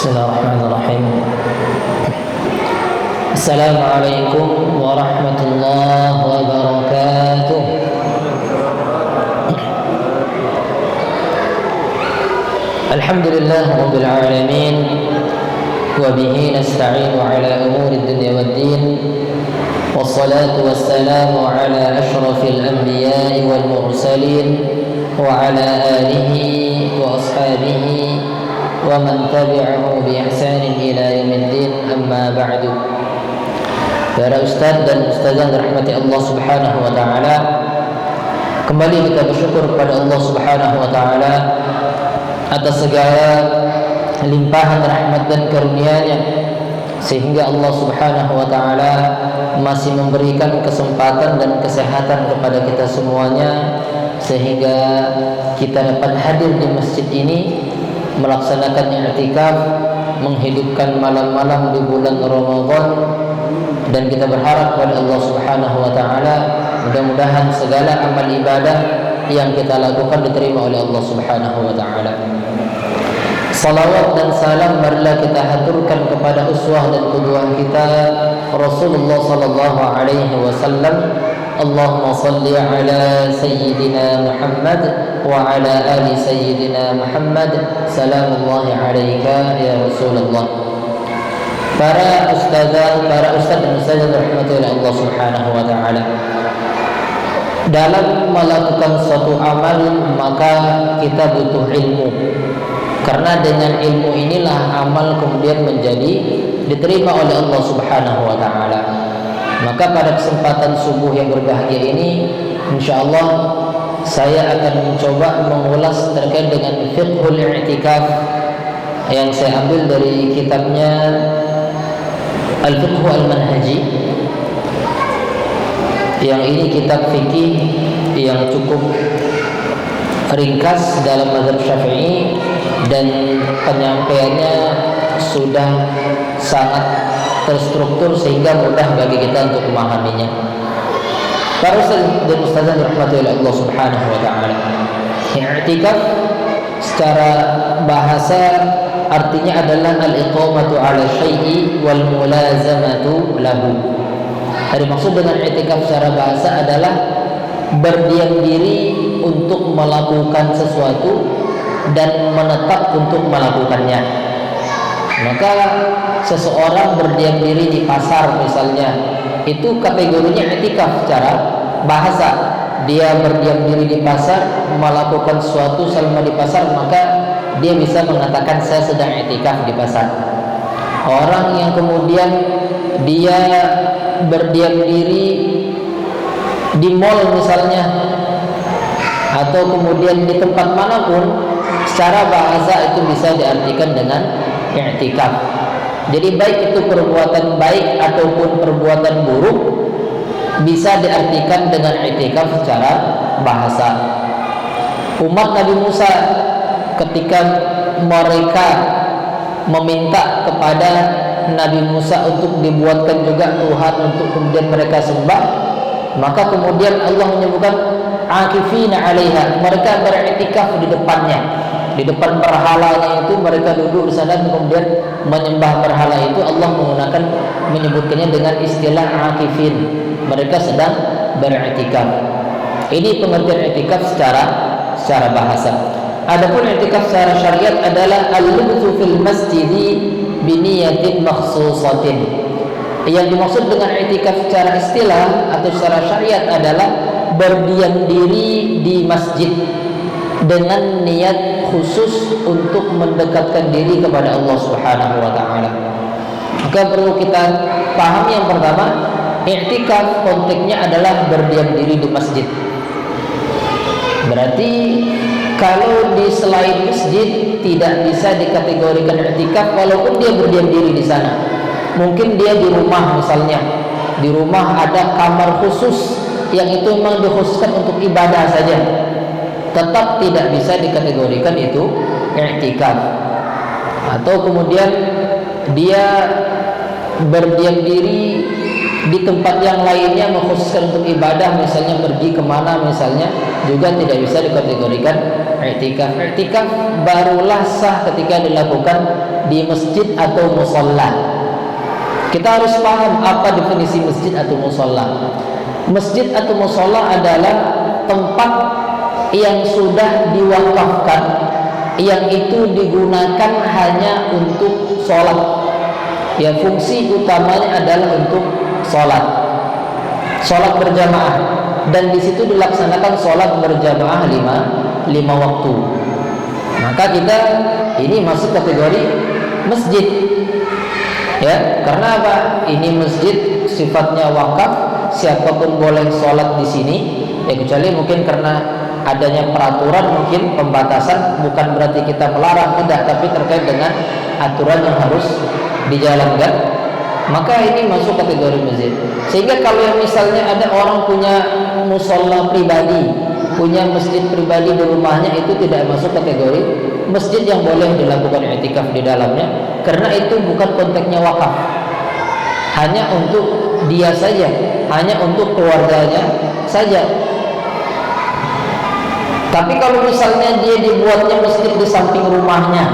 Bismillahirrahmanirrahim. Assalamualaikum warahmatullahi wabarakatuh. Alhamdulillah rabbil alamin wa bihi nasta'inu ala umuri dunya waddin wassalatu wassalamu ala ashrafil anbiya'i wal mursalin wa ala alihi wa ashabihi wa man tabi'ahu bi ihsanin ila yaumiddin, amma ba'du. Para ustaz dan ustazah rahmati Allah Subhanahu wa taala, kembali kita bersyukur kepada Allah Subhanahu wa taala atas segala limpahan rahmat dan karunia-Nya, sehingga Allah Subhanahu wa taala masih memberikan kesempatan dan kesehatan kepada kita semuanya, sehingga kita dapat hadir di masjid ini melaksanakan i'tikaf, menghidupkan malam-malam di bulan Ramadan, dan kita berharap kepada Allah Subhanahu wa taala mudah-mudahan segala amal ibadah yang kita lakukan diterima oleh Allah Subhanahu wa taala. Salawat dan salam marilah kita haturkan kepada uswah dan qudwah kita Rasulullah sallallahu alaihi wasallam. Allahumma salli ala sayyidina Muhammad wa ala ali sayyidina Muhammad. Salamullahi alaika ya Rasulullah. Para ustaz dan ustazah rahmatullahi oleh Allah Subhanahu wa taala, dalam melakukan suatu amal maka kita butuh ilmu, karena dengan ilmu inilah amal kemudian menjadi diterima oleh Allah Subhanahu wa taala. Maka pada kesempatan subuh yang berbahagia ini, insyaallah saya akan mencoba mengulas terkait dengan fiqhul i'tikaf yang saya ambil dari kitabnya Al-Fiqhu Al-Manhaji. Yang ini kitab fikih yang cukup ringkas dalam mazhab Syafi'i dan penyampaiannya sudah sangat terstruktur sehingga mudah bagi kita untuk memahaminya. Para ustaz dan ustazah rahmatullahi Allah Subhanahu wa taala, i'tikaf secara bahasa artinya adalah al-iqamatu 'ala syai'i wal mulazamatu lahu. Ada maksud dengan i'tikaf secara bahasa adalah berdiam diri untuk melakukan sesuatu dan menetap untuk melakukannya. Maka seseorang berdiam diri di pasar misalnya, itu kategorinya i'tikaf secara bahasa. Dia berdiam diri di pasar, melakukan sesuatu selama di pasar, maka dia bisa mengatakan saya sedang i'tikaf di pasar. Orang yang kemudian dia berdiam diri di mall misalnya, atau kemudian di tempat manapun, secara bahasa itu bisa diartikan dengan i'tikaf. Jadi baik itu perbuatan baik ataupun perbuatan buruk bisa diartikan dengan i'tikaf secara bahasa. Umat Nabi Musa ketika mereka meminta kepada Nabi Musa untuk dibuatkan juga Tuhan untuk kemudian mereka sembah, maka kemudian Allah menyebutkan akifina 'alaiha, mereka beriktikaf di depannya, di depan berhalanya itu mereka duduk di sana kemudian menyembah berhala itu. Allah menggunakan menyebutkannya dengan istilah akifin, mereka sedang beriktikaf. Ini pengertian i'tikaf secara bahasa. Adapun i'tikaf secara syariat adalah al-lubthu fil masjidi bi niyatin makhsusatin. Yang dimaksud dengan i'tikaf secara istilah atau secara syariat adalah berdiam diri di masjid dengan niat khusus untuk mendekatkan diri kepada Allah Subhanahu wa taala. Maka perlu kita pahami yang pertama, i'tikaf konteksnya adalah berdiam diri di masjid. Berarti kalau di selain masjid tidak bisa dikategorikan i'tikaf walaupun dia berdiam diri di sana. Mungkin dia di rumah misalnya, di rumah ada kamar khusus yang itu memang dikhususkan untuk ibadah saja, tetap tidak bisa dikategorikan itu i'tikaf. Atau kemudian dia berdiam diri di tempat yang lainnya mengkhususkan untuk ibadah, misalnya pergi kemana misalnya, juga tidak bisa dikategorikan i'tikaf. I'tikaf barulah sah ketika dilakukan di masjid atau musalla. Kita harus paham apa definisi masjid atau musalla. Masjid atau musalla adalah tempat yang sudah diwakafkan, yang itu digunakan hanya untuk sholat. Ya, fungsi utamanya adalah untuk sholat berjamaah, dan di situ dilaksanakan sholat berjamaah lima waktu. Maka kita ini masuk kategori masjid. Ya, karena apa? Ini masjid sifatnya wakaf, siapapun boleh sholat di sini. Ya, kecuali mungkin karena adanya peraturan, mungkin pembatasan, bukan berarti kita melarang, tidak, tapi terkait dengan aturan yang harus dijalankan, maka ini masuk kategori masjid. Sehingga kalau yang misalnya ada orang punya musola pribadi, punya masjid pribadi di rumahnya, itu tidak masuk kategori masjid yang boleh dilakukan i'tikaf di dalamnya, karena itu bukan konteksnya wakaf, hanya untuk dia saja, hanya untuk keluarganya saja. Tapi kalau misalnya dia dibuatnya masjid di samping rumahnya,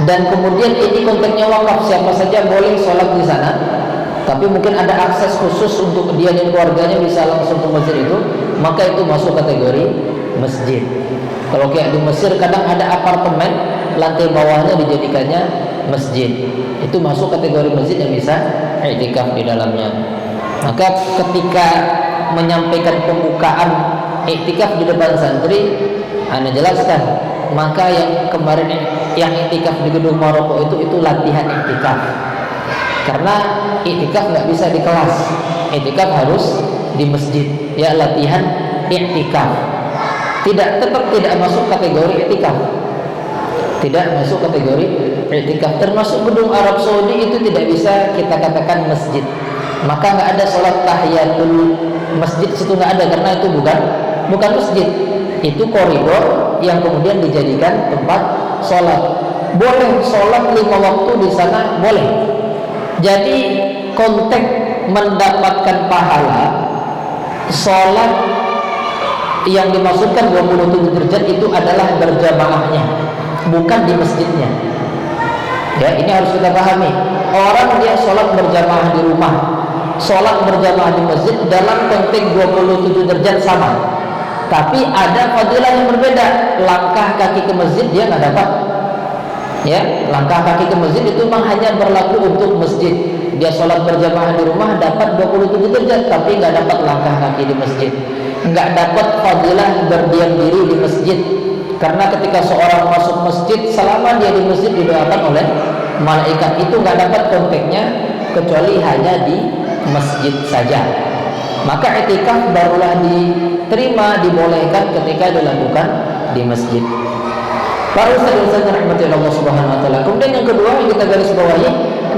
dan kemudian ini konteksnya wakaf, siapa saja boleh sholat di sana, tapi mungkin ada akses khusus untuk dia dan keluarganya bisa langsung ke masjid itu, maka itu masuk kategori masjid. Kalau kayak di Mesir kadang ada apartemen, lantai bawahnya dijadikannya masjid, itu masuk kategori masjid yang bisa i'tikaf di dalamnya. Maka ketika menyampaikan pembukaan i'tikaf di depan santri, Anda jelaskan, maka yang kemarin yang i'tikaf di gedung Maroko itu latihan i'tikaf. Karena i'tikaf nggak bisa di kelas, i'tikaf harus di masjid. Ya, latihan i'tikaf. Tetap tidak masuk kategori i'tikaf. Tidak masuk kategori i'tikaf. Termasuk gedung Arab Saudi itu tidak bisa kita katakan masjid. Maka nggak ada sholat tahiyatul masjid situ, nggak ada, karena itu bukan masjid. Itu koridor yang kemudian dijadikan tempat sholat. Boleh sholat 5 waktu di sana, boleh. Jadi konteks mendapatkan pahala sholat yang dimaksudkan 27 derajat itu adalah berjamaahnya, bukan di masjidnya. Ya, ini harus kita pahami. Orang dia sholat berjamaah di rumah, sholat berjamaah di masjid, dalam konteks 27 derajat sama. Tapi ada fadilah yang berbeda. Langkah kaki ke masjid dia nggak dapat. Ya, langkah kaki ke masjid itu memang hanya berlaku untuk masjid. Dia sholat berjamaah di rumah dapat 27 derajat, tapi nggak dapat langkah kaki di masjid. Nggak dapat fadilah berdiam diri di masjid. Karena ketika seorang masuk masjid, selama dia di masjid didoakan oleh malaikat, itu nggak dapat konteksnya kecuali hanya di masjid saja. Maka i'tikaf barulah diterima, dibolehkan ketika dilakukan di masjid. Para ustaz rahmati Allah Subhanahu wa taala. Kemudian yang kedua yang kita garis bawahi,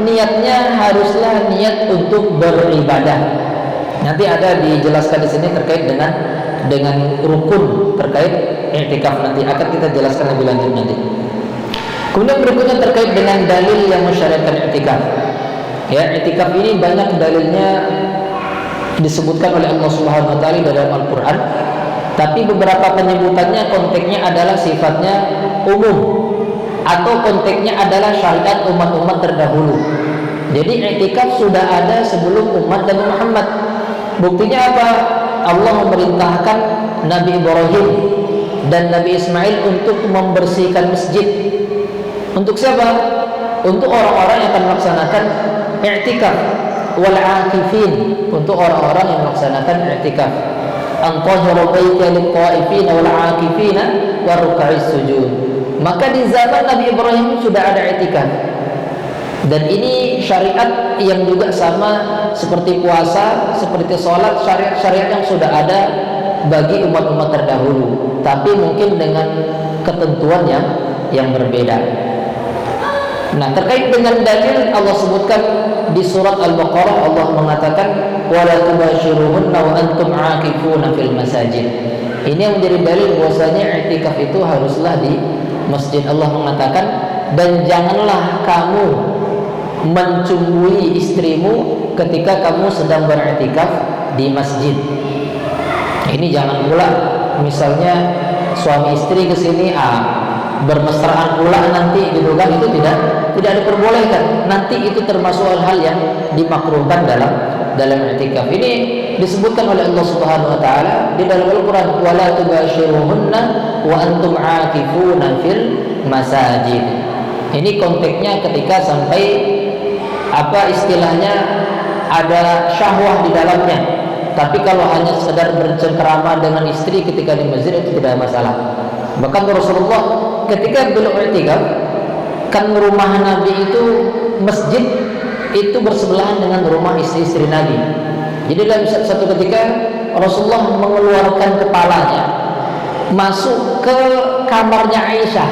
niatnya haruslah niat untuk beribadah. Nanti ada dijelaskan di sini terkait dengan rukun terkait i'tikaf, nanti akan kita jelaskan lebih lanjut nanti. Kemudian berikutnya terkait dengan dalil yang mensyariatkan i'tikaf. Ya, i'tikaf ini banyak dalilnya disebutkan oleh Allah Subhanahu wa taala dalam Al-Qur'an, tapi beberapa penyebutannya konteksnya adalah sifatnya umum atau konteksnya adalah syariat umat-umat terdahulu. Jadi i'tikaf sudah ada sebelum umat Nabi Muhammad. Buktinya apa? Allah memerintahkan Nabi Ibrahim dan Nabi Ismail untuk membersihkan masjid. Untuk siapa? Untuk orang-orang yang akan melaksanakan i'tikaf. Wal 'akifin, untuk orang-orang yang melaksanakan i'tikaf. An tahira baita lit-ta'ifin wal 'akifin wa ruk'is sujud. Maka di zaman Nabi Ibrahim sudah ada i'tikaf. Dan ini syariat yang juga sama seperti puasa, seperti sholat, syariat-syariat yang sudah ada bagi umat-umat terdahulu, tapi mungkin dengan ketentuan yang berbeda. Nah, terkait dengan dalil, Allah sebutkan di surat Al-Baqarah, Allah mengatakan wala tubashiruhunna wa antum 'akifuna fil masajid. Ini yang menjadi dalil bahwasanya i'tikaf itu haruslah di masjid. Allah mengatakan, dan janganlah kamu mencumbui istrimu ketika kamu sedang beriktikaf di masjid. Ini jangan pula misalnya suami istri ke sini bermesraan pula nanti gitu kan, itu tidak diperbolehkan. Nanti itu termasuk hal-hal yang dimakruhkan dalam i'tikaf. Ini disebutkan oleh Allah Subhanahu wa taala di dalam Al-Qur'an, wala tubashiruhunna wa antum 'akifuna fil masajid. Ini konteksnya ketika sampai istilahnya ada syahwah di dalamnya. Tapi kalau hanya sekedar bercengkerama dengan istri ketika di masjid itu tidak masalah. Bahkan Rasulullah ketika beliau i'tikaf, kan rumah Nabi itu masjid itu bersebelahan dengan rumah istri-istri Nabi. Jadi dalam satu ketika Rasulullah mengeluarkan kepalanya masuk ke kamarnya Aisyah.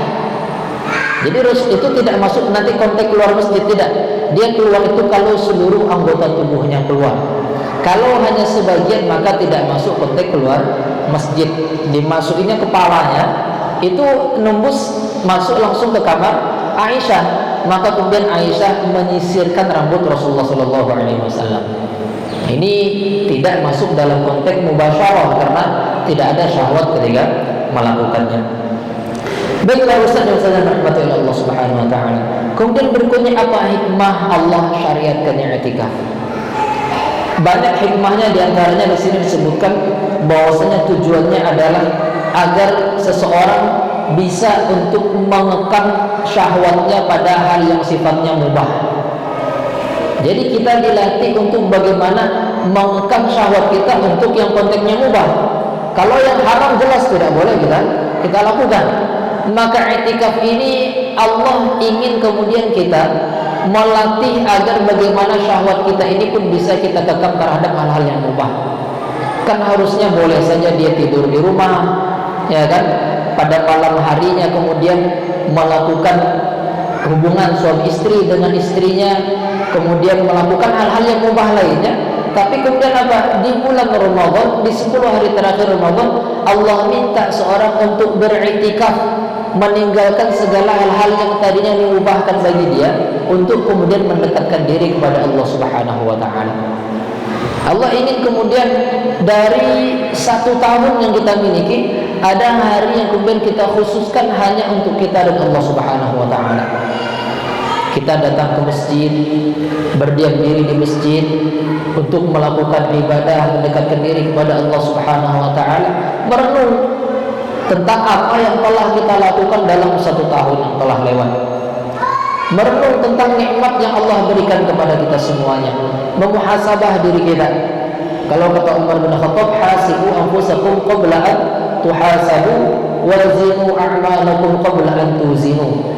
Jadi itu tidak masuk nanti konteks keluar masjid, tidak. Dia keluar itu kalau seluruh anggota tubuhnya keluar. Kalau hanya sebagian maka tidak masuk konteks keluar masjid. Dimasukinya kepalanya itu nembus masuk langsung ke kamar Aisyah. Maka kemudian Aisyah menyisirkan rambut Rasulullah SAW. Ini tidak masuk dalam konteks mubasyarah karena tidak ada syahwat ketika melakukannya. Baiklah Ustaz dan Ustazah rahmatullahi Allah Subhanahu wa taala. Kemudian berikutnya apa hikmah Allah syariatkan i'tikaf? Banyak hikmahnya, diantaranya di sini disebutkan bahwasanya tujuannya adalah agar seseorang bisa untuk mengekang syahwatnya pada hal yang sifatnya mubah. Jadi kita dilatih untuk bagaimana mengekang syahwat kita untuk yang konteksnya mubah. Kalau yang haram jelas tidak boleh kita lakukan. Maka i'tikaf ini Allah ingin kemudian kita melatih agar bagaimana syahwat kita ini pun bisa kita kekang terhadap hal-hal yang mubah. Kan harusnya boleh saja dia tidur di rumah, ya kan? Pada malam harinya kemudian melakukan hubungan suami istri dengan istrinya, kemudian melakukan hal-hal yang mubah lainnya. Tapi kemudian apa? Di bulan Ramadan, di 10 hari terakhir Ramadan, Allah minta seorang untuk beriktikaf, meninggalkan segala hal-hal yang tadinya diubahkan bagi dia untuk kemudian mendekatkan diri kepada Allah Subhanahu wa taala. Allah ingin kemudian dari 1 tahun yang kita miliki ada hari yang kemudian kita khususkan hanya untuk kita dan Allah Subhanahu wa taala. Kita datang ke masjid, berdiam diri di masjid untuk melakukan ibadah, mendekatkan diri kepada Allah Subhanahu wa taala, merenung tentang apa yang telah kita lakukan dalam 1 tahun yang telah lewat. Merenung tentang nikmat yang Allah berikan kepada kita semuanya, memuhasabah diri kita. Kalau kata Umar bin Khattab, hasibu anfusakum qabla an tuhasabu wazinu a'malakum qabla an tuzinu.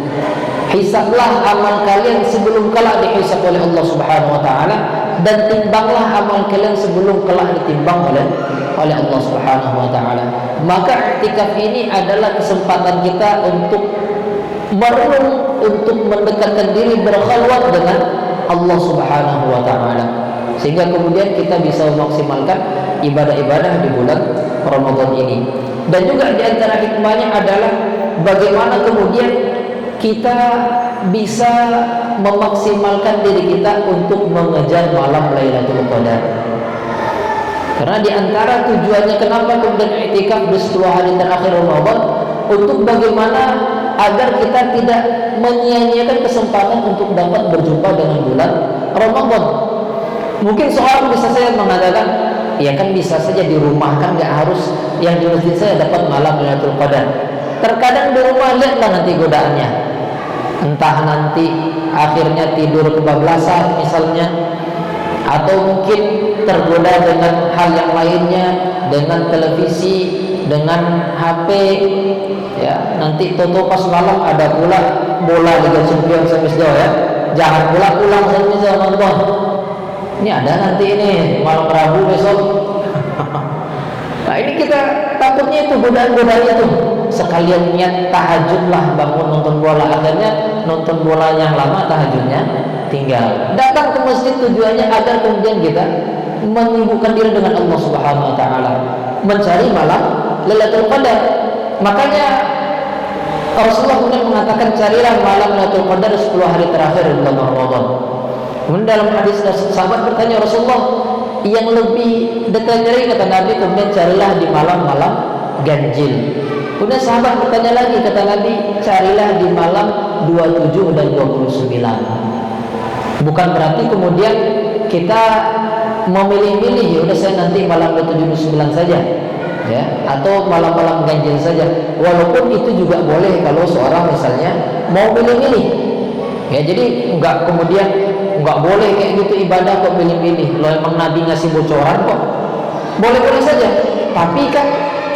Hisablah amal kalian sebelum kelak dihisab oleh Allah Subhanahu wa taala, dan timbanglah amal kalian sebelum kelak ditimbang oleh Allah Subhanahu wa taala. Maka i'tikaf ini adalah kesempatan kita untuk merenung, untuk mendekatkan diri berkhalwat dengan Allah Subhanahu wa taala, sehingga kemudian kita bisa memaksimalkan ibadah-ibadah di bulan Ramadan ini. Dan juga di antara hikmahnya adalah bagaimana kemudian kita bisa memaksimalkan diri kita untuk mengejar malam Lailatul Qadar. Karena di antara tujuannya kenapa kemudian i'tikaf di 10 hari terakhir Ramadan, untuk bagaimana agar kita tidak menyia-nyiakan kesempatan untuk dapat berjumpa dengan bulan Ramadan. Mungkin seorang bisa saja mengatakan, ya kan bisa saja di rumah, kan nggak harus yang di masjid saya dapat malam Lailatul Qadar. Terkadang di rumah lihatlah nanti godaannya, entah nanti akhirnya tidur kebablasan misalnya, atau mungkin tergoda dengan hal yang lainnya, dengan televisi, dengan HP, ya nanti toto pas malam ada pula bola Liga Champions sampai sejauh ya, jangan pula pulang sampai sejauh nonton. Ini ada nanti ini malam Rabu besok. Nah ini kita takutnya itu godaan-godaan itu. Sekalian niat tahajud lah, bangun nonton bola, akhirnya nonton bola yang lama, tahajudnya tinggal. Datang ke masjid tujuannya agar kemudian kita menyibukkan diri dengan Allah Subhanahu wa taala, mencari malam Lailatul Qadar. Makanya Rasulullah kemudian mengatakan, carilah malam Lailatul Qadar 10 hari terakhir bulan Ramadan. Kemudian dalam hadis sahabat bertanya, Rasulullah, yang lebih dekat dari kata Nabi, kemudian carilah di malam-malam ganjil. Kemudian sahabat bertanya lagi, kata Nabi, carilah di malam 27 dan 29. Bukan berarti kemudian kita memilih-milih, ya udah saya nanti malam 27 29 saja, ya, atau malam-malam ganjil saja. Walaupun itu juga boleh kalau seorang misalnya mau milih-milih, ya, jadi nggak boleh kayak gitu ibadah kok milih-milih. Loh, emang Nabi ngasih bocoran kok, boleh-boleh saja. Tapi kan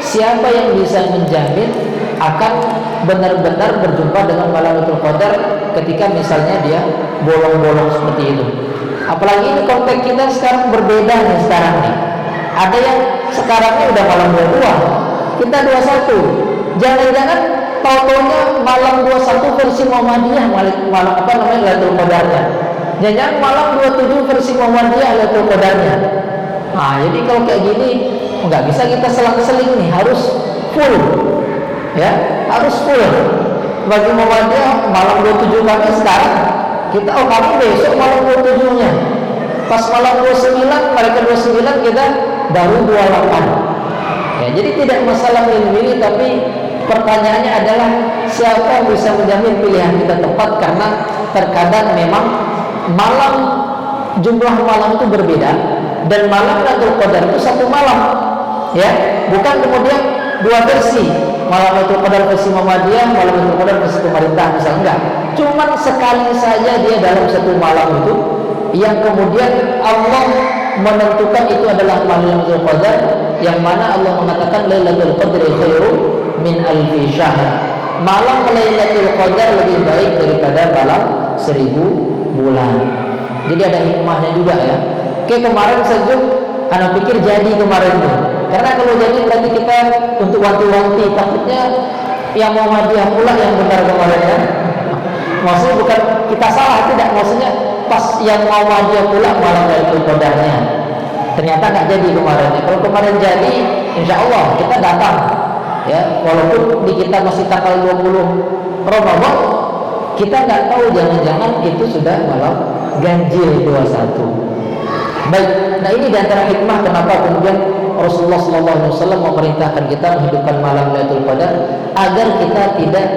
siapa yang bisa menjamin akan benar-benar berjumpa dengan Lailatul Qadar ketika misalnya dia bolong-bolong seperti itu? Apalagi ini konteks kita sekarang berbeda nih sekarang nih. Ada yang sekarang ini udah malam 22, kita 21. Jangan-jangan tau-taunya malam 21 versi Muhammadiyah, malam apa namanya, Lailatul Qadarnya. Jangan-jangan malam 27 versi Muhammadiyah Lailatul Qadarnya. Nah, jadi kalau kayak gini nggak bisa kita selang-seling nih, harus full, ya, harus full. Bagi Muhammadiyah malam 27 kami sekarang, kita kami besok malam 27-nya. Pas malam 29 mereka 29, kita baru 28. Ya, jadi tidak masalah milih-milih, tapi pertanyaannya adalah siapa yang bisa menjamin pilihan kita tepat, karena terkadang memang jumlah malam itu berbeda, dan malam Lailatul Qadar itu satu malam, ya, bukan kemudian dua versi, malam Lailatul Qadar versi Muhammadiyah, malam Lailatul Qadar versi pemerintah, misalnya. Enggak, cuman sekali saja dia dalam satu malam itu, yang kemudian Allah menentukan itu adalah malam Lailatul Qadar, yang mana Allah mengatakan Lailatul Qadri khairum min alfi syahr. Malam Lailatul Qadar lebih baik daripada malam 1000 bulan. Jadi ada hikmahnya juga, ya. Kayak kemarin Sejuk, anak pikir jadi kemarin tuh. Karena kalau jadi berarti kita untuk wanti-wanti, takutnya yang Muhammadiyah pula yang benar kemarin, kan? Maksudnya bukan kita salah, tidak, maksudnya pas yang Muhammadiyah pula malam Lailatul Qadarnya. Ternyata nggak jadi kemarin. Kalau kemarin jadi, insya Allah kita datang, ya, walaupun di kita masih tanggal 20 Ramadan, kita nggak tahu, jangan-jangan itu sudah malam ganjil 21. Baik, nah ini diantara hikmah kenapa kemudian Rasulullah SAW memerintahkan kita menghidupkan malam Lailatul Qadar, agar kita tidak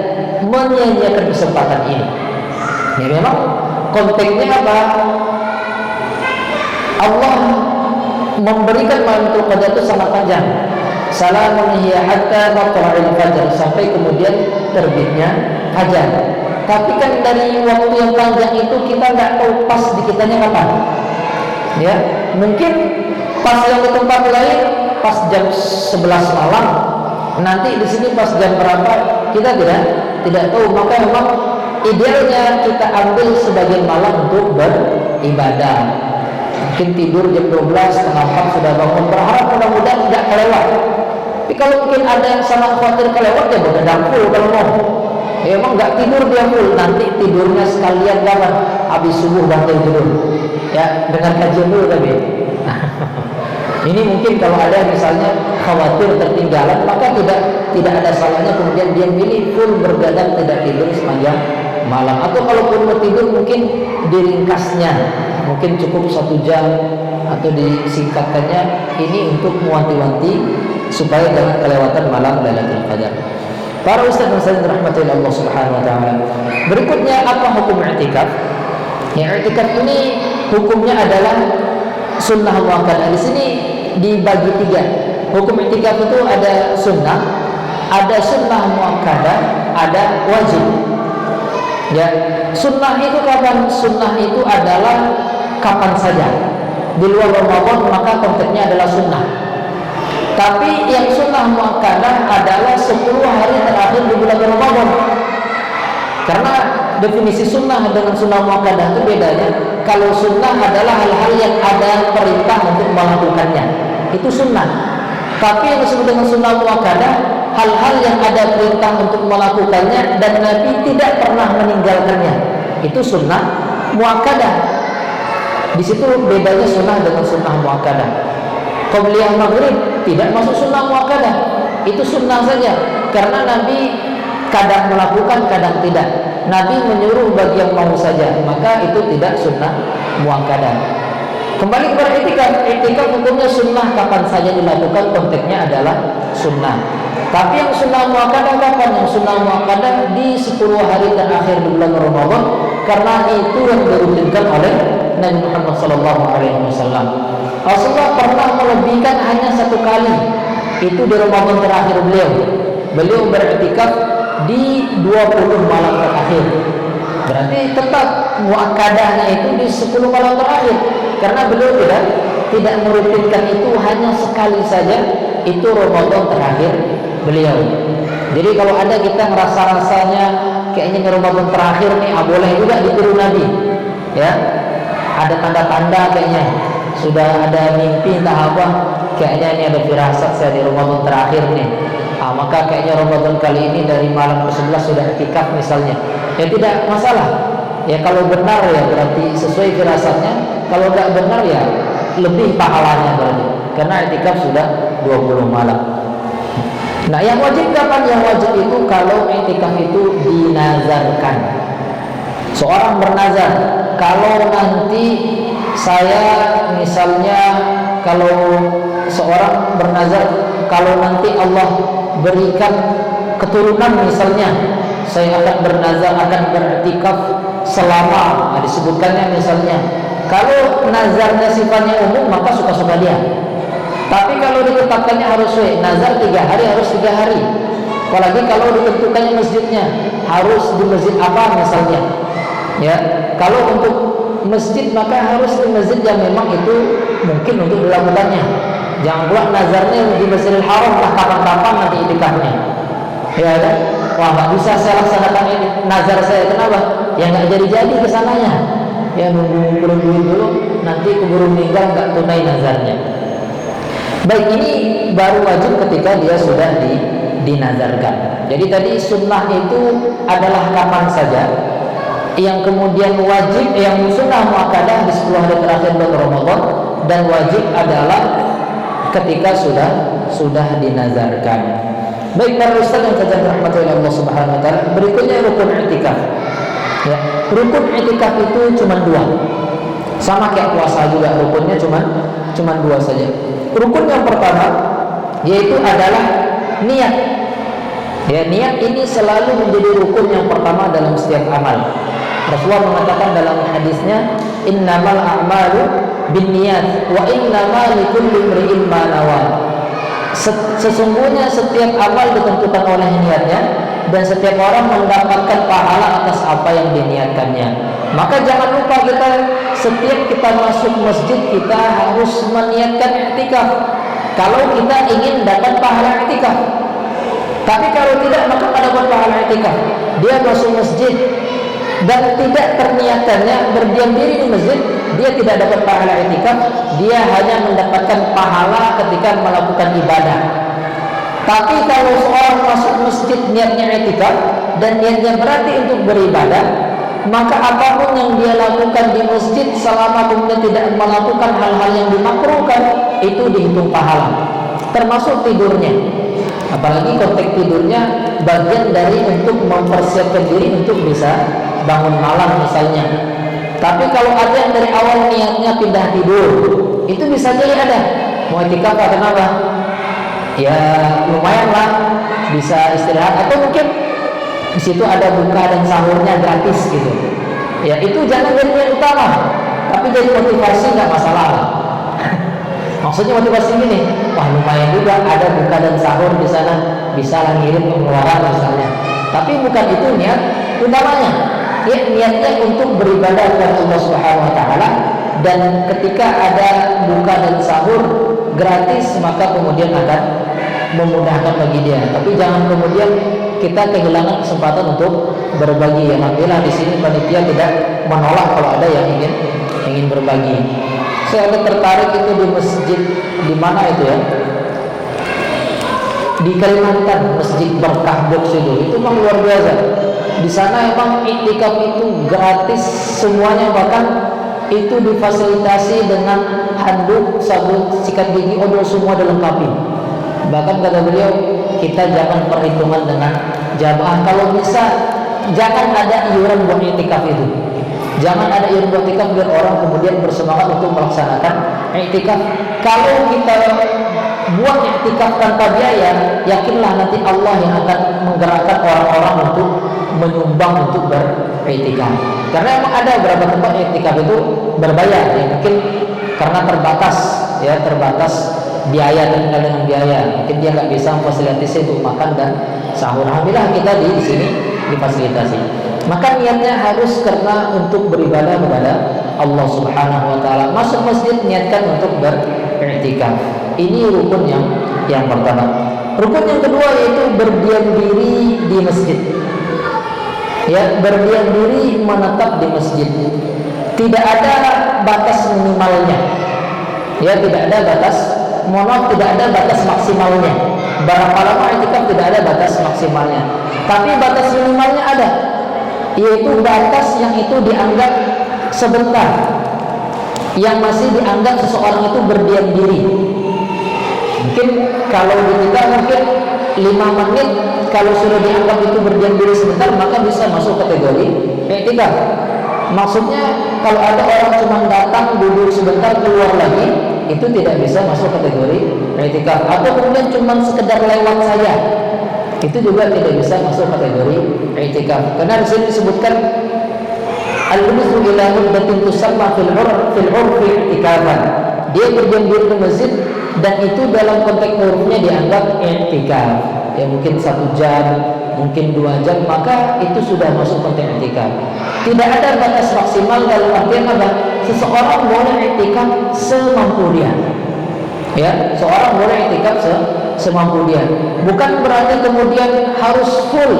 menyia-nyiakan kesempatan ini. Ya, memang konteksnya apa? Allah memberikan malam Lailatul Qadar itu sangat panjang. Salamun hiya hatta matla'il fajar, sampai kemudian terbitnya fajar. Tapi kan dari waktu yang panjang itu kita nggak tahu pas di kitanya kapan. Ya, mungkin pas yang di tempat lain pas jam 11 malam, nanti di sini pas jam berapa kita tidak tahu. Maka memang idealnya kita ambil sebagian malam untuk beribadah. Mungkin tidur jam 12, setengah 4 sudah bangun, berharap mudah-mudahan tidak kelewat. Tapi kalau mungkin ada yang sangat khawatir kelewat, ya begadang full kalau mau. Ya, emang nggak tidur dia full, nanti tidurnya sekalian kapan? Habis subuh bangun tidur. Ya, dengan kajian dulu tapi. Ini mungkin kalau ada misalnya khawatir tertinggalan, maka tidak ada salahnya kemudian dia milih full bergadang, tidak tidur sepanjang malam. Atau kalaupun mau tidur mungkin diringkasnya, mungkin cukup 1 jam atau disingkatkannya, ini untuk mewanti-wanti supaya jangan kelewatan malam Lailatul Qadar. Para ustaz dan ustazah rahmatullahi Allah Subhanahu wa taala. Berikutnya, apa hukum i'tikaf? Ya, i'tikaf ini hukumnya adalah sunnah muakkadah. Di sini dibagi 3. Hukum i'tikaf itu ada sunnah muakkadah, ada wajib. Ya, sunnah itu kapan? Sunnah itu adalah kapan saja. Di luar Ramadan maka konteksnya adalah sunnah. Tapi yang sunnah muakkadah adalah 10 hari terakhir di bulan Ramadan. Karena definisi sunnah dengan sunnah muakkadah itu bedanya. Kalau sunnah adalah hal-hal yang ada perintah untuk melakukannya, itu sunnah. Tapi yang disebut dengan sunnah muakkadah, hal-hal yang ada perintah untuk melakukannya dan Nabi tidak pernah meninggalkannya, itu sunnah muakkadah. Di situ bedanya sunnah dengan sunnah muakkadah. Qabliyah maghrib tidak masuk sunnah muakkadah, itu sunnah saja, karena Nabi kadang melakukan, kadang tidak. Nabi menyuruh bagi yang mau saja, maka maka itu tidak sunnah muakkadah. Kembali kepada itikaf, itikaf hukumnya sunnah kapan saja dilakukan, konteksnya adalah sunnah. Tapi yang sunnah muakkadah kapan? Yang sunnah muakkadah di 10 hari terakhir di bulan Ramadan, karena itu yang dirutinkan oleh Nabi Muhammad SAW. Rasulullah pernah melebihkan hanya 1 kali, itu di Ramadan terakhir beliau. Beliau beriktikaf di 20 malam terakhir. Berarti tetap muakkadahnya itu di 10 malam terakhir, karena beliau tidak merutinkan itu, hanya sekali saja, itu Ramadan terakhir beliau. Jadi kalau ada kita ngerasa-rasanya kayaknya ini Ramadan terakhir nih, boleh juga ditiru Nabi. Ya. Ada tanda-tanda kayaknya sudah ada mimpi entah apa, kayaknya ini ada firasat saya di Ramadan terakhir nih. Maka kayaknya Ramadan kali ini dari malam ke-11 sudah iktikaf misalnya. Ya tidak masalah. Ya kalau benar ya berarti sesuai firasatnya, kalau tidak benar ya lebih pahalanya berarti. Karena iktikaf sudah 20 malam. Nah, yang wajib kapan? Yang wajib itu kalau iktikaf itu dinazarkan. Seorang bernazar, kalau nanti saya misalnya, kalau seorang bernazar kalau nanti Allah berikan keturunan misalnya, saya akan bernazar akan beriktikaf selama, disebutkannya misalnya. Kalau nazarnya sifatnya umum maka suka-suka dia. Tapi kalau ditetapkannya harus nazar 3 hari harus 3 hari. Apalagi kalau ditentukannya masjidnya harus di masjid apa misalnya. Ya, kalau untuk masjid maka harus di masjid yang memang itu mungkin untuk dilakukannya. Jangan pula nazarnya di Masjidil Haram lah kapan-kapan nanti iktikafnya. Ya kan? Wah, nggak bisa saya laksanakan ini nazar saya, kenapa? Ya nggak jadi-jadi kesananya. Ya nunggu duit dulu, nanti keburu meninggal nggak tunai nazarnya. Baik, ini baru wajib ketika dia sudah dinazarkan. Jadi tadi sunnah itu adalah kapan saja. Yang kemudian wajib, yang sunnah muakkadah di 10 hari terakhir bulan Ramadan, dan wajib adalah ketika sudah dinazarkan. Baik para ustaz yang kalian rahmati oleh Allah Subhanahu wa taala, berikutnya rukun i'tikaf. Ya, rukun i'tikaf itu cuma 2. Sama kayak puasa juga, rukunnya cuma 2 saja. Rukun yang pertama yaitu adalah niat. Ya, niat ini selalu menjadi rukun yang pertama dalam setiap amal. Rasulullah mengatakan dalam hadisnya, innamal a'malu binniyat wa innamal likulli imri'in ma nawa. Sesungguhnya setiap amal ditentukan oleh niatnya, dan setiap orang mendapatkan pahala atas apa yang diniatkannya. Maka jangan lupa setiap kita masuk masjid kita harus meniatkan i'tikaf. Kalau kita ingin dapat pahala i'tikaf. Tapi kalau tidak maka tidak dapat pahala i'tikaf. Dia masuk masjid dan tidak terniatannya berdiam diri di masjid, dia tidak dapat pahala i'tikaf. Dia hanya mendapatkan pahala ketika melakukan ibadah. Tapi kalau seorang masuk masjid niatnya i'tikaf dan niatnya berarti untuk beribadah, maka apapun yang dia lakukan di masjid selama kemudian tidak melakukan hal-hal yang dimakruhkan, itu dihitung pahala, termasuk tidurnya. Apalagi konteks tidurnya bagian dari untuk mempersiapkan diri untuk bisa bangun malam misalnya. Tapi kalau ada yang dari awal niatnya pindah tidur, itu bisa jadi ada mau i'tikaf kenapa? Ya lumayan lah, bisa istirahat, atau mungkin di situ ada buka dan sahurnya gratis gitu. Ya itu jangan jadi yang utama, tapi jadi motivasi nggak masalah. Maksudnya motivasi gini, wah lumayan juga ada buka dan sahur di sana, bisa lah ngirim pengeluaran misalnya. Tapi bukan itu niat utamanya. Ya, niatnya untuk beribadah kepada Allah Subhanahu wa taala, dan ketika ada buka dan sahur gratis maka kemudian akan memudahkan bagi dia. Tapi jangan kemudian kita kehilangan kesempatan untuk berbagi. Alhamdulillah di sini panitia tidak menolak kalau ada yang ingin berbagi. Saya ada tertarik itu di masjid di mana itu ya? Di Kalimantan, Masjid Berkah Box itu memang luar biasa. Di sana emang i'tikaf itu gratis semuanya, bahkan itu difasilitasi dengan handuk, sabun, sikat gigi, odol semua dilengkapi. Bahkan kata beliau, kita jangan perhitungan dengan jamaah, kalau bisa jangan ada iuran buat i'tikaf itu. Jangan ada i'tikaf biar orang kemudian bersemangat untuk melaksanakan i'tikaf. Kalau kita buat i'tikaf tanpa biaya, yakinlah nanti Allah yang akan menggerakkan orang-orang untuk menyumbang untuk beriktikaf. Karena emang ada beberapa tempat i'tikaf itu berbayar, ya mungkin karena terbatas biaya, terkendala dengan biaya. Mungkin dia nggak bisa memfasilitasi untuk makan dan sahur. Alhamdulillah kita di sini difasilitasi. Maka niatnya harus karena untuk beribadah kepada Allah Subhanahu wa taala. Masuk masjid niatkan untuk beriktikaf. Ini rukun yang pertama. Rukun yang kedua yaitu berdiam diri di masjid. Ya, berdiam diri menetap di masjid. Tidak ada batas minimalnya. Ya, tidak ada batas, tidak ada batas maksimalnya. Berapa lama i'tikaf tidak ada batas maksimalnya. Tapi batas minimalnya ada. Yaitu batas yang itu dianggap sebentar, yang masih dianggap seseorang itu berdiam diri. Mungkin kalau di kita mungkin 5 menit, kalau sudah dianggap itu berdiam diri sebentar, maka bisa masuk kategori i'tikaf. Maksudnya kalau ada orang cuma datang duduk sebentar keluar lagi, itu tidak bisa masuk kategori i'tikaf. Atau kemudian cuma sekedar lewat saja, itu juga tidak bisa masuk kategori i'tikaf. Karena di sini disebutkan al-lubthu ila muddatin tusamma fil urfi i'tikafan. Dia berdiam diri di masjid dan itu dalam konteks urufnya dianggap i'tikaf. Ya mungkin 1 jam, mungkin 2 jam, maka itu sudah masuk konteks i'tikaf. Tidak ada batas maksimal dalam artian apa? Seseorang boleh i'tikaf semampu dia. Ya, seorang boleh i'tikaf semampu dia. Bukan berarti kemudian harus full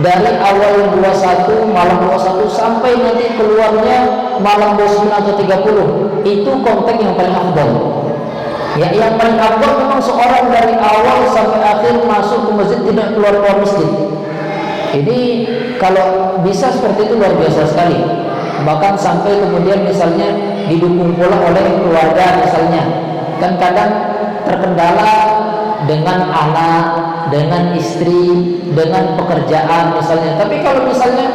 dari awal 21 malam 21 sampai nanti keluarnya malam 29 atau 30. Itu konteks yang paling afdal. Ya, yang paling afdal memang seorang dari awal sampai akhir masuk ke masjid tidak keluar masjid. Ini kalau bisa seperti itu luar biasa sekali. Bahkan sampai kemudian misalnya didukung pula oleh keluarga misalnya. Kan kadang terkendala dengan anak, dengan istri, dengan pekerjaan misalnya. Tapi kalau misalnya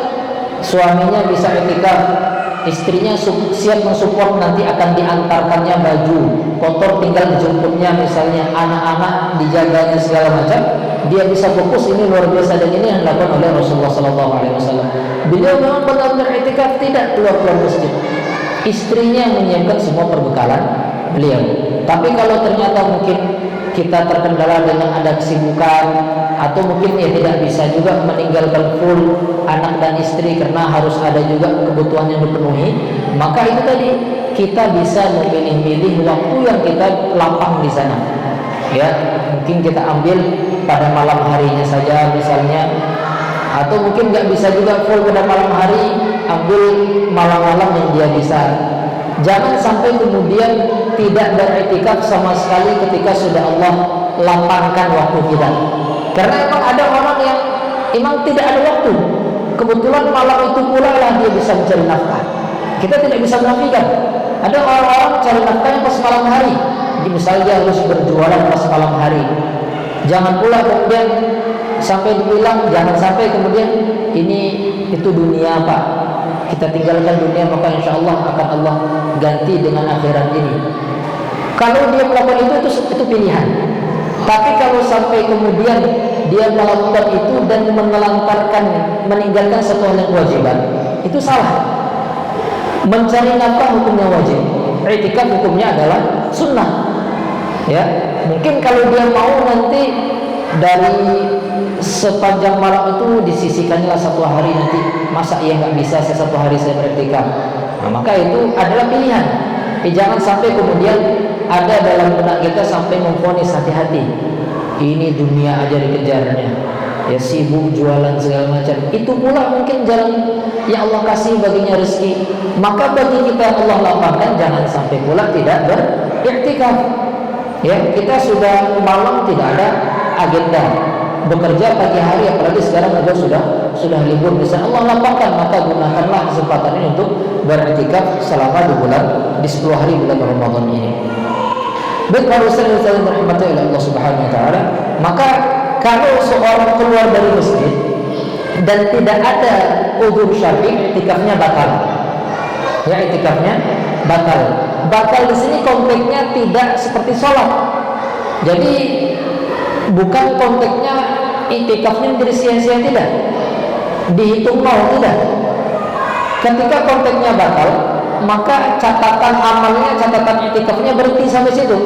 suaminya bisa i'tikaf, istrinya siap mensupport, nanti akan diantarkannya baju kotor tinggal dijemputnya misalnya, anak-anak dijaganya segala macam, dia bisa fokus. Ini luar biasa, dan ini yang dilakukan oleh Rasulullah SAW. Beliau memang benar-benar i'tikaf, tidak keluar masjid. Istrinya menyiapkan semua perbekalan beliau. Tapi kalau ternyata mungkin kita terkendala dengan ada kesibukan, atau mungkin ya tidak bisa juga meninggalkan full anak dan istri karena harus ada juga kebutuhan yang dipenuhi, maka itu tadi kita bisa memilih-milih waktu yang kita lapang di sana. Ya, mungkin kita ambil pada malam harinya saja misalnya, atau mungkin nggak bisa juga full pada malam hari, ambil malam-malam yang dia bisa. Jangan sampai kemudian tidak beriktikaf sama sekali ketika sudah Allah lapangkan waktu kita. Karena memang ada orang yang memang tidak ada waktu. Kebetulan malam itu pula lah dia bisa mencari nafkah. Kita tidak bisa menafikan. Ada orang-orang cari nafkahnya pas malam hari. Misalnya dia harus berjualan pas malam hari. Jangan pula kemudian sampai dibilang, jangan sampai kemudian itu dunia Pak, kita tinggalkan dunia maka insya Allah akan Allah ganti dengan akhirat ini. Kalau dia melakukan itu pilihan. Tapi kalau sampai kemudian dia melakukan itu dan meninggalkan satu hal yang kewajiban, itu salah. Mencari nafkah hukumnya wajib, i'tikaf hukumnya adalah sunnah. Ya, mungkin kalau dia mau nanti dari sepanjang malam itu disisihkanlah 1 hari nanti. Masa ia nggak bisa 1 hari saya beriktikaf? Nah, maka itu adalah pilihan. Jangan sampai kemudian ada dalam benak kita sampai memvonis hati-hati. Ini dunia aja dikejarnya. Ya sibuk jualan segala macam. Itu pula mungkin jalan yang Allah kasih baginya rezeki. Maka bagi kita Allah lapangkan, jangan sampai pula tidak beriktikaf. Ya, kita sudah malam tidak ada agenda, bekerja pagi hari, apalagi sekarang juga sudah libur. Bisa Allah lapangkan, maka gunakanlah kesempatan ini untuk beriktikaf selama di 10 hari bulan Ramadan ini. Baik para ustaz yang dirahmati oleh Allah Subhanahu wa taala, maka kalau seorang keluar dari masjid dan tidak ada udzur syar'i, iktikafnya batal. ya i'tikafnya batal. Batal di sini konteksnya tidak seperti sholat. Jadi bukan konteksnya i'tikafnya menjadi sia-sia, tidak, dihitung nol, tidak. Ketika konteksnya batal, maka catatan amalnya, catatan i'tikafnya berhenti sampai situ.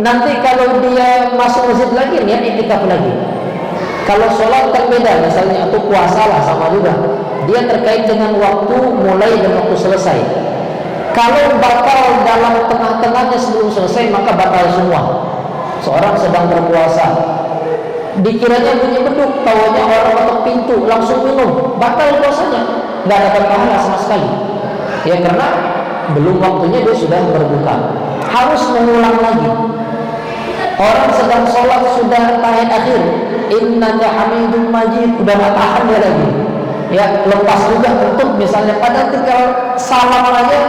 Nanti kalau dia masuk masjid lagi, dia i'tikaf lagi. Kalau sholat kan beda, misalnya, atau puasa lah sama juga. Dia terkait dengan waktu mulai dan waktu selesai. Kalau batal dalam tengah-tengahnya sebelum selesai, maka batal semua. Seorang sedang berpuasa, dikiranya bunyi beduk, taunya orang ketok pintu, langsung minum, batal puasanya, nggak dapat pahala sama sekali. Ya karena belum waktunya dia sudah berbuka, harus mengulang lagi. Orang sedang sholat sudah tahiyat akhir, innaka hamidum majid, udah nggak tahan dia lagi. Ya lepas juga untuk misalnya pada tinggal salam aja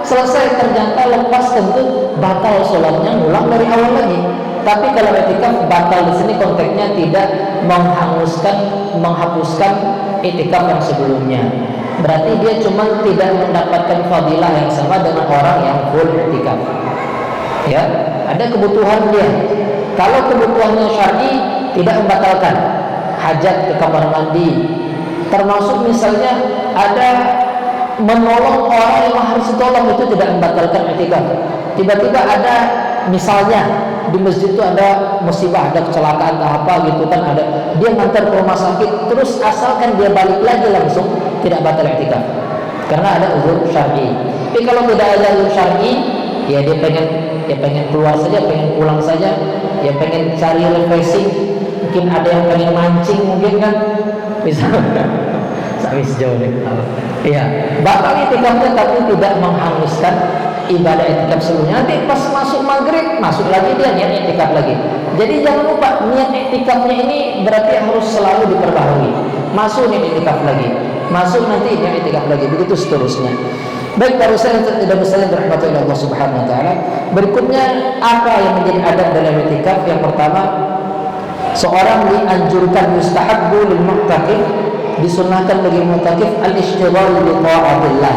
selesai, ternyata lepas, tentu batal sholatnya, ngulang dari awal lagi. Tapi kalau i'tikaf batal di sini konteksnya tidak menghapuskan i'tikaf yang sebelumnya. Berarti dia cuma tidak mendapatkan fadilah yang sama dengan orang yang full i'tikaf. Ya, ada kebutuhan dia. Kalau kebutuhannya syar'i tidak membatalkan, hajat ke kamar mandi, termasuk misalnya ada menolong orang yang harus ditolong, itu tidak membatalkan i'tikaf. Tiba-tiba ada misalnya di masjid itu ada musibah, ada kecelakaan atau apa gitu kan, ada dia ngantar ke rumah sakit, terus asalkan dia balik lagi langsung, tidak batal i'tikaf karena ada uzur syar'i. Tapi kalau tidak ada uzur syar'i, ya dia pengen keluar saja, pengen pulang saja, ya pengen cari refreshing, mungkin ada yang pengen mancing mungkin kan, bisa sampai sejauh ini. Iya, batal i'tikafnya tapi tidak menghanguskan ibadah i'tikaf sebelumnya. Nanti pas masuk maghrib, masuk lagi dia niat i'tikaf lagi. Jadi jangan lupa, niat i'tikafnya ini berarti harus selalu diperbaharui. Masuk niat i'tikaf lagi, masuk nanti niat i'tikaf lagi, begitu seterusnya. Baik para ustaz dan tidak bisa dirahmati oleh Allah Subhanahu wa taala. Berikutnya, apa yang menjadi adab dalam i'tikaf? Yang pertama, seorang dianjurkan, mustahabbu lil mu'takif, disunahkan bagi mu'takif al-ishtighal bi ta'atillah,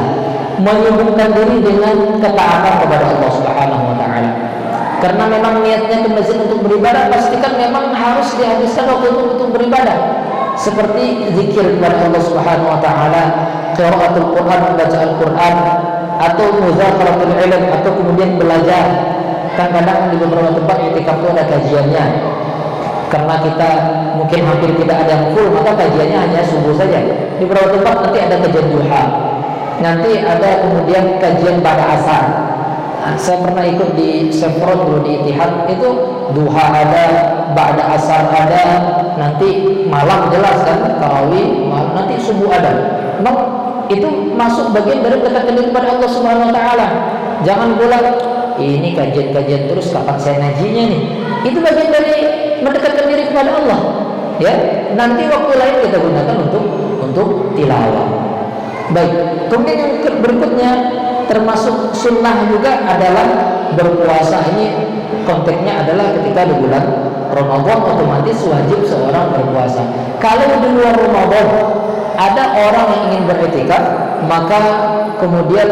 menyibukkan diri dengan ketaatan kepada Allah Subhanahu wa taala. Karena memang niatnya ke masjid untuk beribadah, pastikan memang harus dihabiskan waktu untuk beribadah. Seperti zikir kepada Allah Subhanahu wa taala, qiraatul Quran, membaca Al-Quran, atau muzakaratul ilm, atau kemudian belajar. Kadang-kadang di beberapa tempat i'tikaf itu ada kajiannya. Karena kita mungkin hampir tidak ada yang full, maka kajiannya hanya subuh saja. Di beberapa tempat nanti ada kajian duha, nanti ada kemudian kajian pada asar. Saya pernah ikut di Semprot dulu di Ittihad, itu duha ada, ba'da asar ada, nanti malam jelas kan tarawih, nanti subuh ada. Memang itu masuk bagian dari mendekatkan diri kepada Allah Subhanahu wa taala. Jangan bilang ini kajian-kajian terus, kapan saya ngajinya nih. Itu bagian dari mendekatkan diri kepada Allah. Ya, nanti waktu lain kita gunakan untuk tilawah. Baik, kemudian yang berikutnya termasuk sunnah juga adalah berpuasa. Ini konteksnya adalah ketika di bulan Ramadan, otomatis wajib seorang berpuasa. Kalau di luar Ramadan ada orang yang ingin beriktikaf, maka kemudian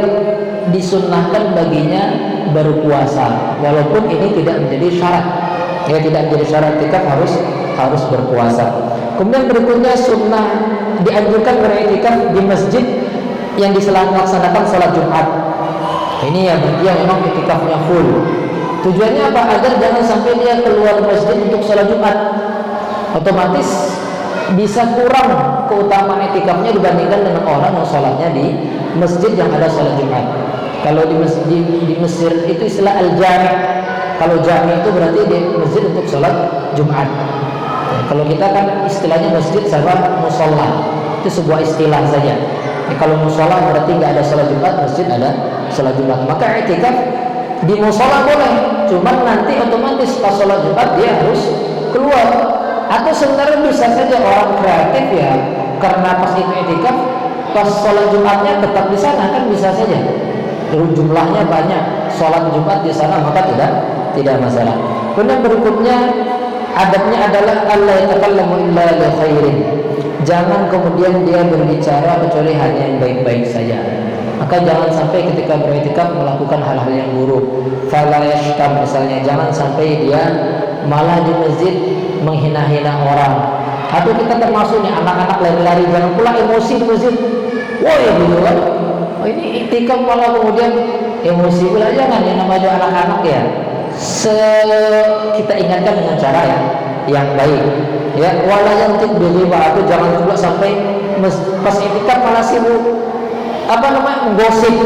disunnahkan baginya berpuasa, walaupun ini tidak menjadi syarat. Ya, tidak menjadi syarat iktikaf harus berpuasa. Kemudian berikutnya sunnah dianjurkan beriktikaf di masjid yang dilaksanakan sholat Jumat. Ini ya dia memang iktikafnya full. Tujuannya apa? Agar jangan sampai dia keluar masjid untuk sholat Jumat, otomatis bisa kurang keutamaan iktikafnya dibandingkan dengan orang yang sholatnya di masjid yang ada sholat Jumat. Kalau di Mesir itu istilah al-jami'. Kalau jami itu berarti di masjid untuk sholat Jumat. Ya, kalau kita kan istilahnya masjid sama musola, itu sebuah istilah saja. Ya, kalau musola berarti nggak ada sholat Jumat, masjid ada sholat Jumat. Maka i'tikaf di musola boleh, cuman nanti otomatis pas sholat Jumat dia harus keluar. Atau sebenarnya bisa saja orang kreatif ya, karena pas itu i'tikaf, pas sholat Jumatnya tetap di sana, kan bisa saja. Jumlahnya banyak, sholat Jumat di sana, maka tidak masalah. Kemudian berikutnya adabnya adalah Allah yatakallamu illa li khairin. Jangan kemudian dia berbicara kecuali hanya yang baik-baik saja. Maka jangan sampai ketika beriktikaf melakukan hal-hal yang buruk. Fala yashtam, misalnya, jangan sampai dia malah di masjid menghina-hina orang. Atau kita termasuk nih anak-anak lari-lari, jangan pula emosi di masjid. Wah ya gitu kan. Oh, ini iktikaf malah kemudian emosi pula, jangan, yang namanya anak-anak ya. Kita ingatkan dengan cara yang baik. Ya, wala yantiq bighibah, itu jangan pula sampai pas iktikaf malah sibuk menggosip,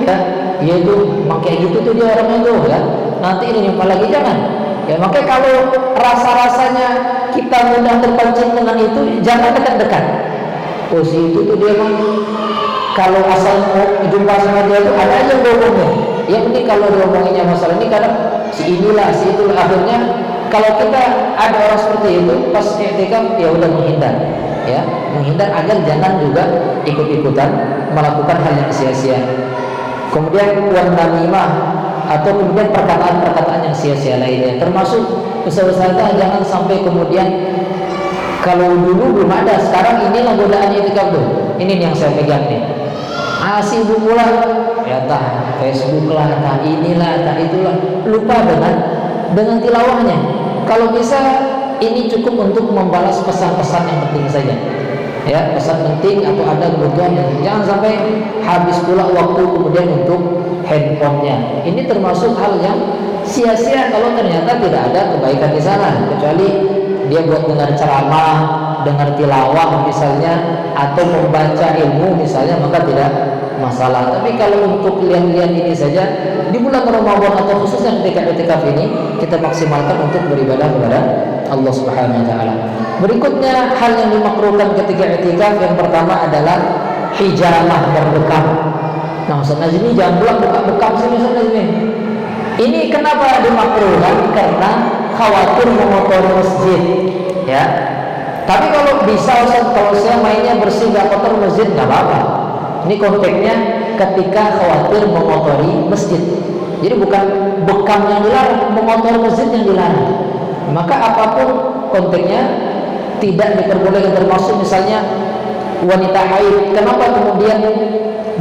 ya, yaitu kayak gitu tuh dia orangnya tuh, ya. Nanti ini nimpa lagi, jangan. Ya, makanya kalau rasa-rasanya kita mudah terpancing dengan itu, jangan dekat-dekat. Oh, si itu tuh dia kalau asal mau jumpa sama dia tuh ada aja ngomongnya. Yang penting kalau diomonginnya masalah ini, kadang si inilah, si itulah, akhirnya kalau kita ada orang seperti itu pas i'tikaf, ya udah menghindar, ya, menghindar agar jangan juga ikut-ikutan melakukan hal yang sia-sia. Kemudian wan namimah, atau kemudian perkataan-perkataan yang sia-sia lainnya, termasuk usaha-usaha jangan sampai kemudian, kalau dulu belum ada, sekarang inilah godaan i'tikaf tuh. Ini yang saya pegang nih. Sibuk pula, ya tah Facebook lah, tah inilah, tah itulah, lupa dengan tilawahnya. Kalau bisa ini cukup untuk membalas pesan-pesan yang penting saja, ya, pesan penting atau ada kebutuhan. Jangan sampai habis pula waktu kemudian untuk handphonenya. Ini termasuk hal yang sia-sia kalau ternyata tidak ada kebaikan di sana, kecuali dia buat dengar ceramah, dengar tilawah misalnya, atau membaca ilmu misalnya, maka tidak masalah. Tapi kalau untuk lihat-lihat ini saja di bulan Ramadan atau khususnya ketika i'tikaf ini, kita maksimalkan untuk beribadah kepada Allah Subhanahu wa taala. Berikutnya hal yang dimakruhkan ketika i'tikaf, yang pertama adalah hijamah, berbekam. Nah, Ustaz Najmi jangan pula buka-bekam sini, Ustaz Najmi. Ini kenapa dimakruhkan? Karena khawatir mengotori masjid, ya. Tapi kalau bisa, Ustaz, kalau saya mainnya bersih nggak kotor masjid, nggak apa-apa. Ini konteksnya ketika khawatir mengotori masjid. Jadi bukan bekam yang dilarang, mengotori masjid yang dilarang. Maka apapun konteksnya tidak diperbolehkan, termasuk misalnya wanita haid. Kenapa kemudian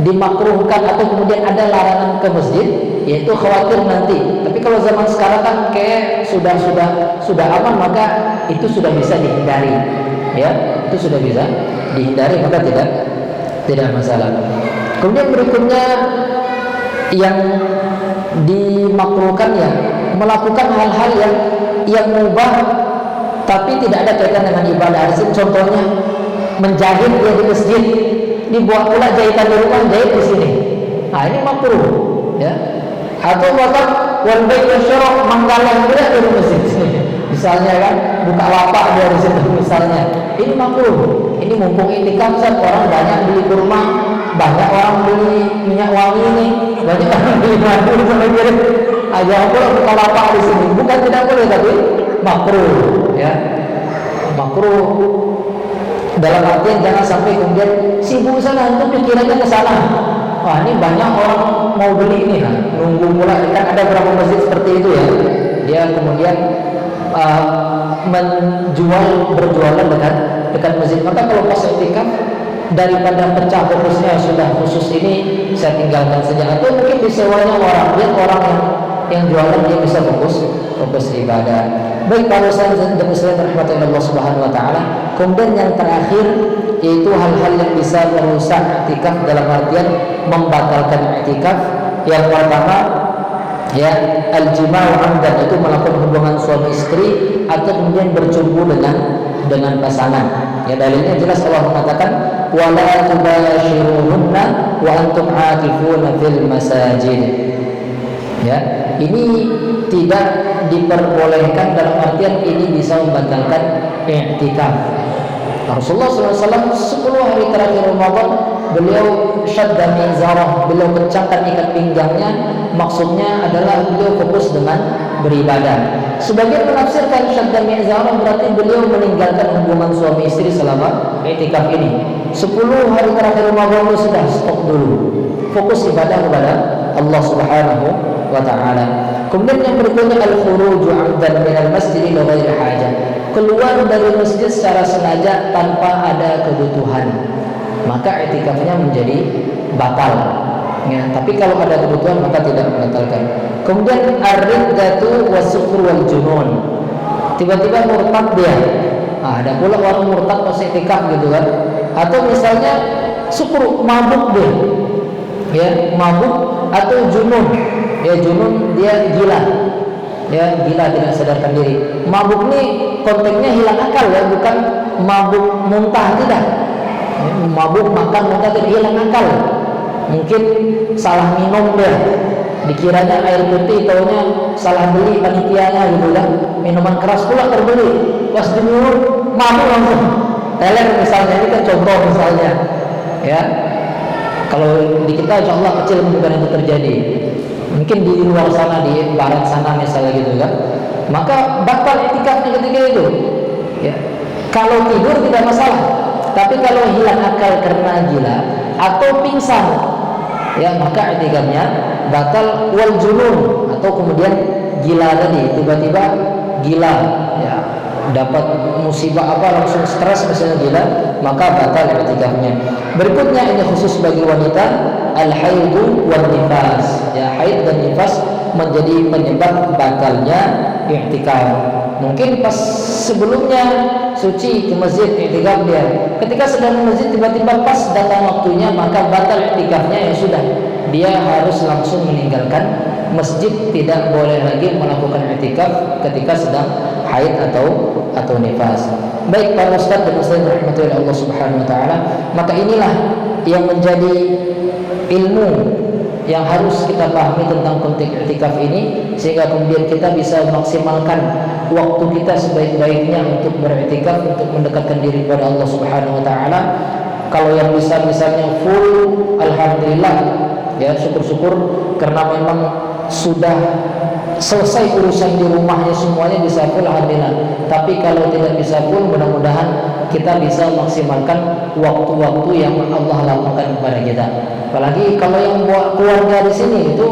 dimakruhkan atau kemudian ada larangan ke masjid? Yaitu khawatir nanti. Tapi kalau zaman sekarang kan kayak sudah aman, maka itu sudah bisa dihindari, ya, itu sudah bisa dihindari, maka tidak masalah. Kemudian berikutnya yang dimakruhkan, ya, melakukan hal-hal yang mubah tapi tidak ada kaitan dengan ibadah. Contohnya menjahit dia di masjid, dibuat pula jahitan di rumah, jahit di sini. Nah, ini makruh, ya. Atau bahkan wal bait wasyara, manggalan juga di masjid. Misalnya kan buka lapak dari situ misalnya. Ini makruh. Ini mumpung i'tikaf, orang banyak beli kurma, banyak orang beli minyak wangi ini, banyak orang beli madu sama kirim. Aja pula buka lapak di sini. Bukan tidak boleh, tapi makruh, ya. Makruh dalam artian jangan sampai kemudian sibuk sana, untuk pikirannya ke sana. Wah, ini banyak orang mau beli ini, nunggu pula. Kan ada beberapa masjid seperti itu, ya. Dia kemudian berjualan dekat masjid. Maka kalau pas i'tikaf, daripada pecah fokusnya, sudah khusus ini saya tinggalkan saja, atau mungkin disewanya orang, biar orang yang jualan dia bisa fokus ibadah. Baik para ustaz dan muslim rahmatullahi Allah Subhanahu wa taala. Kemudian yang terakhir yaitu hal-hal yang bisa merusak i'tikaf, dalam artian membatalkan i'tikaf. Yang pertama, ya, al-jima'u 'amdan, itu melakukan hubungan suami istri atau kemudian bercumbu dengan pasangan. Ya, dalilnya jelas, Allah mengatakan wala tubashiruhunna wa antum 'akifuna fil masajid. Ya, ini tidak diperbolehkan, dalam artian ini bisa membatalkan i'tikaf. Rasulullah SAW 10 hari terakhir Ramadan, beliau syadda mizarah, beliau kencangkan ikat pinggangnya. Maksudnya adalah beliau fokus dengan beribadah. Sebagian menafsirkan syadda mizarah berarti beliau meninggalkan hubungan suami istri selama i'tikaf ini. 10 hari terakhir Ramadan itu sudah stop dulu, fokus ibadah kepada Allah Subhanahu wa taala. Kemudian yang berikutnya al-khuruju 'amdan minal masjid li ghairi hajah, keluar dari masjid secara sengaja tanpa ada kebutuhan, maka i'tikafnya menjadi batal. Ya, tapi kalau ada kebutuhan maka tidak membatalkan. Kemudian ar-riddatu was-sufur wal junun. Tiba-tiba murtad dia. Nah, ada pula orang murtad pas i'tikaf gitu kan. Atau misalnya sufur, mabuk dia. Ya, mabuk atau junun. Ya, junun dia gila. Ya, gila tidak sadarkan diri. Mabuk ini konteksnya hilang akal ya, bukan mabuk muntah tidak. Ya, mabuk makan muntah tidak, hilang akal. Mungkin salah minum dia, dikiranya air putih, taunya salah beli panitianya gitu kan. Minuman keras pula terbeli, pas diminum mabuk langsung teler misalnya. Ini kan contoh misalnya ya. Kalau di kita insya Allah kecil kemungkinan itu terjadi, mungkin di luar sana, di barat sana misalnya gitu kan, maka batal i'tikafnya ketika itu ya. Kalau tidur tidak masalah, tapi kalau hilang akal karena gila atau pingsan ya, maka i'tikafnya batal. Wal junun, atau kemudian gila tadi, tiba-tiba gila ya, dapat musibah apa langsung stres misalnya gila, maka batal i'tikafnya. Berikutnya ini khusus bagi wanita, al-haidu wan nifas ya, haid dan nifas menjadi penyebab batalnya i'tikaf. Mungkin pas sebelumnya suci ke masjid i'tikaf dia, ketika sedang di masjid tiba-tiba pas datang waktunya, maka batal i'tikafnya. Ya sudah, dia harus langsung meninggalkan masjid, tidak boleh lagi melakukan i'tikaf ketika sedang haid atau nifas. Baik para ustaz dan ustaz rahmatullahi Allah subhanahu wa ta'ala, maka inilah yang menjadi ilmu yang harus kita pahami tentang konteks i'tikaf ini, sehingga kemudian kita bisa maksimalkan waktu kita sebaik-baiknya untuk beriktikaf, untuk mendekatkan diri kepada Allah subhanahu wa ta'ala. Kalau yang bisa misalnya full, alhamdulillah ya, syukur-syukur, karena memang sudah selesai urusan di rumahnya semuanya bisa full, alhamdulillah. Tapi kalau tidak bisa full, mudah-mudahan kita bisa maksimalkan waktu-waktu yang Allah lapangkan kepada kita. Apalagi kalau yang buat keluarga di sini itu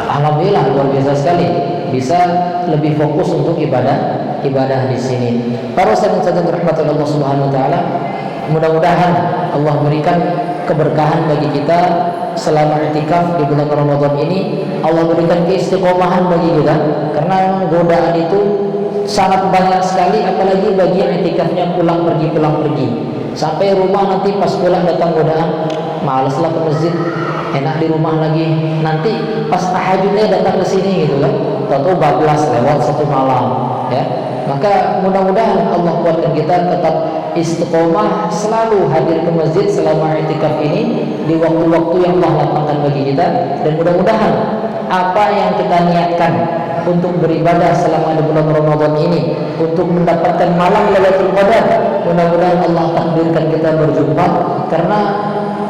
alhamdulillah luar biasa sekali, bisa lebih fokus untuk ibadah di sini. Para ustaz dan rahmatullah Allah subhanahu wa ta'ala, mudah-mudahan Allah berikan keberkahan bagi kita selama i'tikaf di bulan Ramadan ini. Allah berikan keistiqomahan bagi kita, karena godaan itu sangat banyak sekali, apalagi bagi yang i'tikafnya pulang pergi. Sampai rumah nanti pas pulang datang godaan, malaslah ke masjid, enak di rumah lagi. Nanti pas tahajudnya datang ke sini gitu kan, tahu bablas lewat satu malam ya. Maka mudah-mudahan Allah kuatkan kita tetap istiqomah, selalu hadir ke masjid selama i'tikaf ini di waktu-waktu yang Allah lapangkan bagi kita. Dan mudah-mudahan apa yang kita niatkan untuk beribadah selama di bulan Ramadan ini, untuk mendapatkan malam Lailatul Qadar, mudah-mudahan Allah takdirkan kita berjumpa. Karena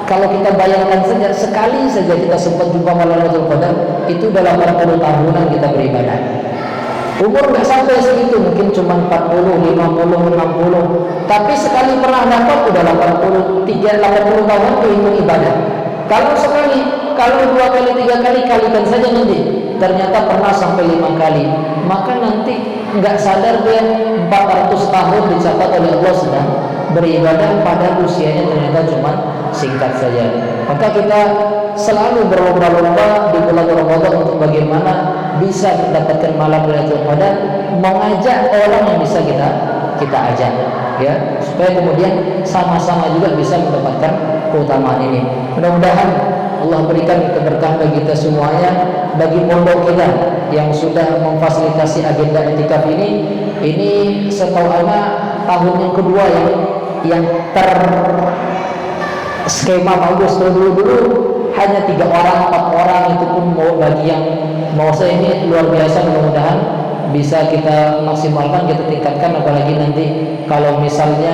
kalau kita bayangkan saja, sekali saja kita sempat jumpa malam Lailatul Qadar, itu dalam 80 tahunan kita beribadah. Umur nggak sampai segitu, mungkin cuma 40, 50, 60. Tapi sekali pernah dapat udah 80 tahun kehitung ibadah. Kalau sekali, kalau 2 kali, 3 kali, kalikan saja nanti. Ternyata pernah sampai 5 kali. Maka nanti nggak sadar dia 400 tahun dicatat oleh Allah sedang beribadah, pada usianya ternyata cuma singkat saja. Maka kita selalu berlomba-lomba di bulan Ramadan untuk bagaimana bisa mendapatkan malam Lailatul Qadar, mengajak orang yang bisa kita ajak ya, supaya kemudian sama-sama juga bisa mendapatkan keutamaan ini. Mudah-mudahan Allah berikan keberkahan bagi kita semuanya, bagi pondok kita yang sudah memfasilitasi agenda i'tikaf ini. Ini setahu ana tahun yang kedua yang skema bagus. Dulu hanya 3 orang, 4 orang, itu pun mau bagi yang mau saya ini luar biasa. Mudah-mudahan bisa kita maksimalkan, kita tingkatkan, apalagi nanti kalau misalnya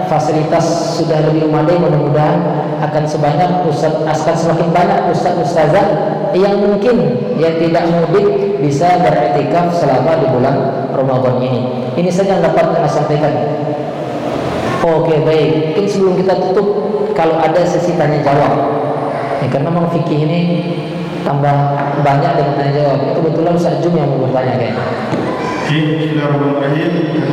fasilitas sudah lebih memadai, mudah-mudahan akan semakin banyak ustaz-ustazah yang mungkin ya tidak mudik bisa beriktikaf selama di bulan Ramadan ini. Ini saja yang dapat saya sampaikan. Oke, baik. Mungkin sebelum kita tutup, kalau ada sesi tanya jawab ya, karena memang fikih ini tambah banyak dengan tanya jawab. Kebetulan Ustaz Jum yang mau bertanya kayaknya. Bismillahirrahmanirrahim.